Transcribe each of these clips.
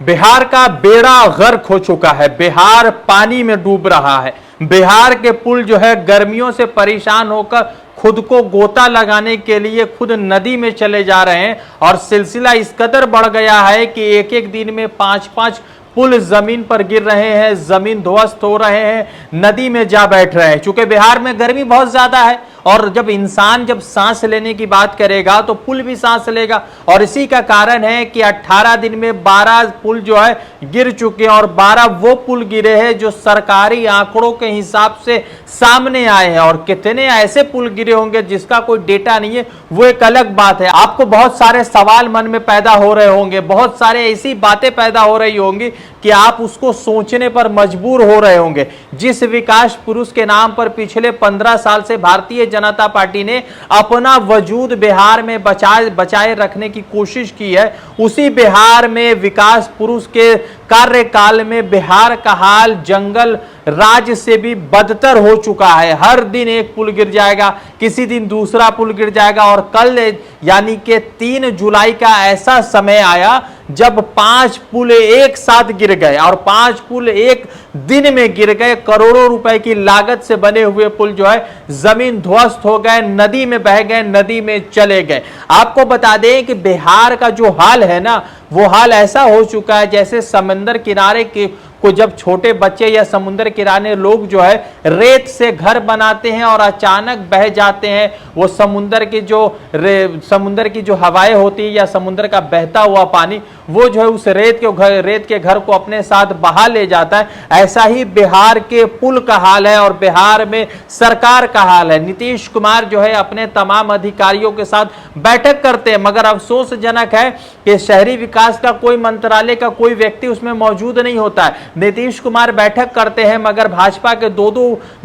बिहार का बेड़ा गर्क हो चुका है। बिहार पानी में डूब रहा है। बिहार के पुल जो है गर्मियों से परेशान होकर खुद को गोता लगाने के लिए खुद नदी में चले जा रहे हैं और सिलसिला इस कदर बढ़ गया है कि एक एक दिन में 5-5 पुल जमीन पर गिर रहे हैं, जमीन ध्वस्त हो रहे हैं, नदी में जा बैठ रहे हैं। चूंकि बिहार में गर्मी बहुत ज्यादा है और जब इंसान जब सांस लेने की बात करेगा तो पुल भी सांस लेगा और इसी का कारण है कि 18 दिन में 12 पुल जो है गिर चुके हैं और 12 वो पुल गिरे हैं जो सरकारी आंकड़ों के हिसाब से सामने आए हैं। और कितने ऐसे पुल गिरे होंगे जिसका कोई डेटा नहीं है, वो एक अलग बात है। आपको बहुत सारे सवाल मन में पैदा हो रहे होंगे, बहुत सारे ऐसी बातें पैदा हो रही होंगी कि आप उसको सोचने पर मजबूर हो रहे होंगे। जिस विकास पुरुष के नाम पर पिछले 15 साल से भारतीय जनता पार्टी ने अपना वजूद बिहार में बचाए रखने की कोशिश की है, उसी बिहार में विकास पुरुष के कार्यकाल में बिहार का हाल जंगल राज से भी बदतर हो चुका है। हर दिन एक पुल गिर जाएगा, किसी दिन दूसरा पुल गिर जाएगा और कल यानी कि 3 जुलाई का ऐसा समय आया जब 5 पुल एक साथ गिर गए और 5 पुल एक दिन में गिर गए। करोड़ों रुपए की लागत से बने हुए पुल जो है जमीन ध्वस्त हो गए, नदी में बह गए, नदी में चले गए। आपको बता दें कि बिहार का जो हाल है ना, वो हाल ऐसा हो चुका है जैसे समंदर किनारे को जब छोटे बच्चे या समुद्र किनारे लोग जो है रेत से घर बनाते हैं और अचानक बह जाते हैं। वो समुद्र की जो हवाएं होती है या समुद्र का बहता हुआ पानी वो जो है उस रेत के घर को अपने साथ बहा ले जाता है। ऐसा ही बिहार के पुल का हाल है और बिहार में सरकार का हाल है। नीतीश कुमार जो है अपने तमाम अधिकारियों के साथ बैठक करते हैं, मगर अफसोसजनक है कि शहरी विकास का कोई मंत्रालय का कोई व्यक्ति उसमें मौजूद नहीं होता है। नीतीश कुमार बैठक करते हैं मगर भाजपा के दो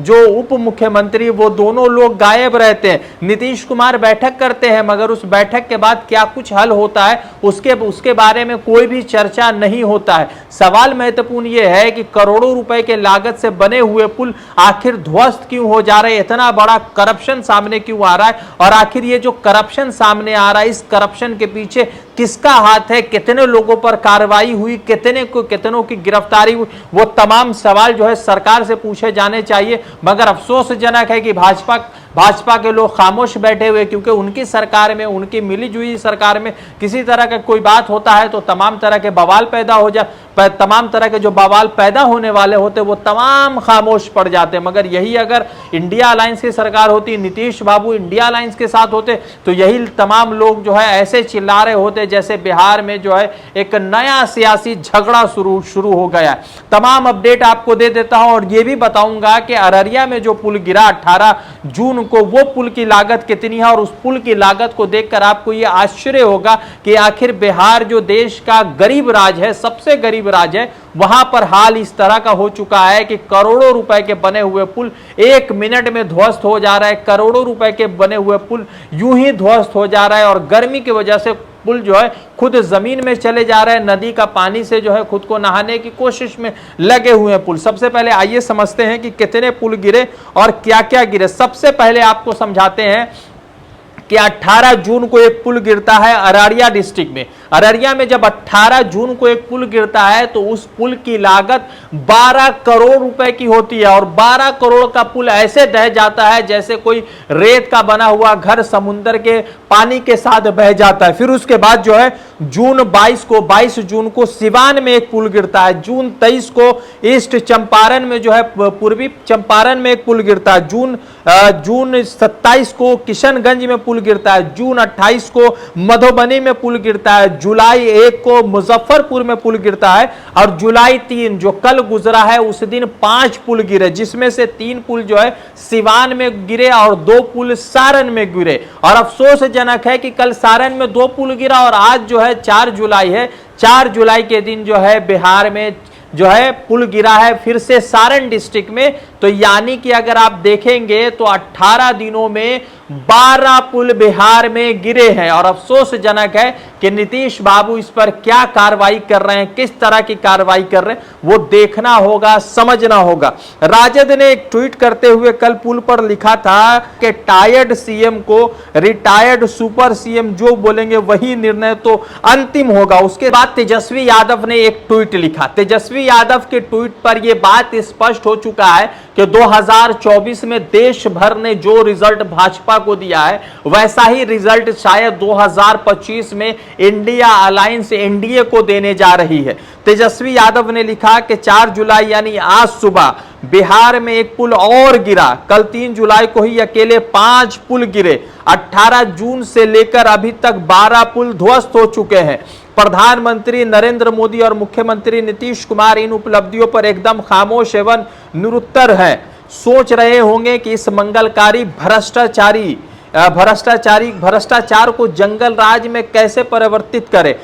जो उप मुख्यमंत्री वो दोनों लोग गायब रहते हैं। नीतीश कुमार बैठक करते हैं मगर उस बैठक के बाद क्या कुछ हल होता है उसके बारे में कोई भी चर्चा नहीं होता है। सवाल महत्वपूर्ण यह है कि करोड़ों रुपए के लागत से बने हुए पुल आखिर ध्वस्त क्यों हो जा रहे हैं, इतना बड़ा करप्शन सामने क्यों आ रहा है और आखिर ये जो करप्शन सामने आ रहा है इस करप्शन के पीछे किसका हाथ है, कितने लोगों पर कार्रवाई हुई, कितनों की गिरफ्तारी हुई, वो तमाम सवाल जो है सरकार से पूछे जाने चाहिए। मगर अफसोसजनक है कि भाजपा के लोग खामोश बैठे हुए, क्योंकि उनकी सरकार में, उनकी मिली जुली सरकार में किसी तरह का कोई बात होता है तो तमाम तरह के बवाल पैदा हो जाए, तमाम तरह के जो बवाल पैदा होने वाले होते वो तमाम खामोश पड़ जाते। मगर यही अगर इंडिया अलायंस की सरकार होती, नीतीश बाबू इंडिया अलायंस के साथ होते तो यही तमाम लोग जो है ऐसे चिल्ला रहे होते जैसे बिहार में जो है एक नया सियासी झगड़ा शुरू हो गया। तमाम अपडेट आपको दे देता हूं और ये भी बताऊंगा कि अररिया में जो पुल गिरा 18 जून को, वो पुल की लागत कितनी है और उस पुल की लागत को देखकर आपको यह आश्चर्य होगा कि आखिर बिहार जो देश का गरीब राज्य है, सबसे गरीब राज्य है, वहां पर हाल इस तरह का हो चुका है कि करोड़ों रुपए के बने हुए पुल 1 मिनट में ध्वस्त हो जा रहा है। करोड़ों रुपए के बने हुए पुल यूं ही ध्वस्त हो जा रहा है और गर्मी की वजह से पुल जो है खुद जमीन में चले जा रहे हैं, नदी का पानी से जो है खुद को नहाने की कोशिश में लगे हुए हैं पुल। सबसे पहले आइए समझते हैं कि कितने पुल गिरे और क्या क्या गिरे। सबसे पहले आपको समझाते हैं कि 18 जून को एक पुल गिरता है अररिया डिस्ट्रिक्ट में। अररिया में जब 18 जून को एक पुल गिरता है तो उस पुल की लागत 12 करोड़ रुपए की होती है और 12 करोड़ का पुल ऐसे ढह जाता है जैसे कोई रेत का बना हुआ घर समुद्र के पानी के साथ बह जाता है। फिर उसके बाद जो है जून 22 जून को सिवान में एक पुल गिरता है। जून 23 को ईस्ट चंपारण में जो है पूर्वी चंपारण में एक पुल गिरता है। जून 27 को किशनगंज में पुल गिरता है। जून 28 को मधुबनी में पुल गिरता है। जुलाई 1 को मुजफ्फरपुर में पुल गिरता है और जुलाई 3 जो कल गुजरा है उस दिन 5 पुल गिरे, जिसमें से 3 पुल जो है सिवान में गिरे और 2 पुल सारण में गिरे। और अफसोसजनक है कि कल सारण में 2 पुल गिरा और आज जो है 4 जुलाई है, 4 जुलाई के दिन जो है बिहार में जो है पुल गिरा है। फिर से सारण डिस्ट्रिक्ट में तो यानी कि अगर आप देखेंगे तो 18 दिनों में 12 पुल बिहार में गिरे हैं। और अफसोसजनक है कि नीतीश बाबू इस पर क्या कार्रवाई कर रहे हैं, किस तरह की कार्रवाई कर रहे हैं, वो देखना होगा, समझना होगा। राजद ने एक ट्वीट करते हुए कल पुल पर लिखा था कि टायर्ड सीएम को रिटायर्ड सुपर सीएम जो बोलेंगे वही निर्णय तो अंतिम होगा। उसके बाद तेजस्वी यादव ने एक ट्वीट लिखा। तेजस्वी यादव के ट्वीट पर यह बात स्पष्ट हो चुका है कि 2024 में देश भर ने जो रिजल्ट भाजपा को दिया है वैसा ही रिजल्ट शायद 2025 में इंडिया अलायंस एनडीए को देने जा रही है। तेजस्वी यादव ने लिखा कि 4 जुलाई यानी आज सुबह बिहार में एक पुल और गिरा। कल 3 जुलाई को ही अकेले 5 पुल गिरे। 18 जून से लेकर अभी तक 12 पुल ध्वस्त हो चुके हैं। प्रधानमंत्री नरेंद्र मोदी और मुख्यमंत्री नीतीश कुमार इन उपलब्धियों पर एकदम खामोश एवं निरुत्तर हैं। सोच रहे होंगे कि इस मंगलकारी भ्रष्टाचार को जंगल राज में कैसे परिवर्तित करें।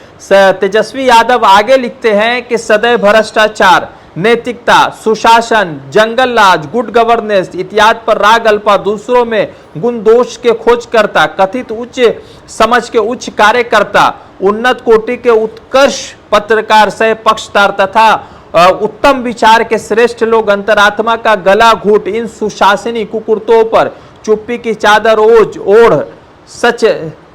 तेजस्वी यादव आगे लिखते हैं कि सदैव भ्रष्टाचार, नैतिकता, सुशासन, जंगल राज, गुड गवर्नेंस इत्यादि पर राग अल्पा, दूसरों में गुण दोष के खोज करता, कथित उच्च समझ के उच्च कार्यकर्ता, उन्नत कोटि के उत्कर्ष पत्रकार, सह पक्षकार तथा उत्तम विचार के श्रेष्ठ लोग अंतरात्मा का गला घूट इन सुशासनी कुकुरतों पर चुप्पी की चादर ओढ़ सच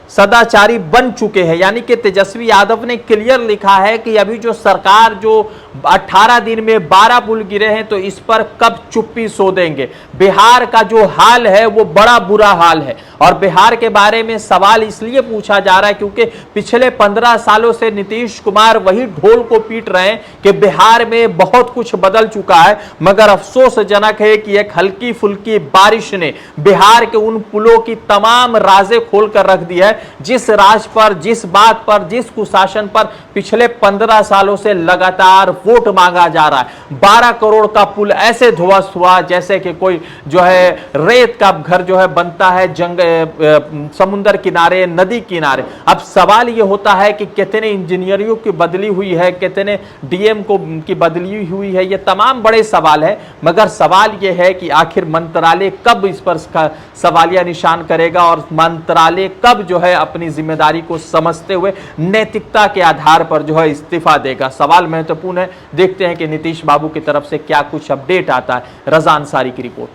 सदाचारी बन चुके हैं। यानी कि तेजस्वी यादव ने क्लियर लिखा है कि अभी जो सरकार जो 18 दिन में 12 पुल गिरे हैं तो इस पर कब चुप्पी सो देंगे। बिहार का जो हाल है वो बड़ा बुरा हाल है। और बिहार के बारे में सवाल इसलिए पूछा जा रहा है क्योंकि पिछले 15 सालों से नीतीश कुमार वही ढोल को पीट रहे हैं कि बिहार में बहुत कुछ बदल चुका है। मगर अफसोसजनक है कि एक हल्की फुल्की बारिश ने बिहार के उन पुलों की तमाम राजें खोल कर रख दी है, जिस राज पर, जिस बात पर, जिस कुशासन पर पिछले 15 सालों से लगातार वोट मांगा जा रहा है। 12 करोड़ का पुल ऐसे ध्वस्त हुआ जैसे कि कोई जो है रेत का घर जो है बनता है समुद्र किनारे, नदी किनारे। अब सवाल यह होता है कि कितने इंजीनियरों की बदली हुई है, कितने डीएम की बदली हुई है, ये तमाम बड़े सवाल है। मगर सवाल यह है कि आखिर मंत्रालय कब इस पर सवालिया निशान करेगा और मंत्रालय कब जो है अपनी जिम्मेदारी को समझते हुए नैतिकता के आधार पर जो है इस्तीफा देगा। सवाल महत्वपूर्ण है। देखते हैं कि नीतीश बाबू की तरफ से क्या कुछ अपडेट आता है। रज़ा अंसारी की रिपोर्ट।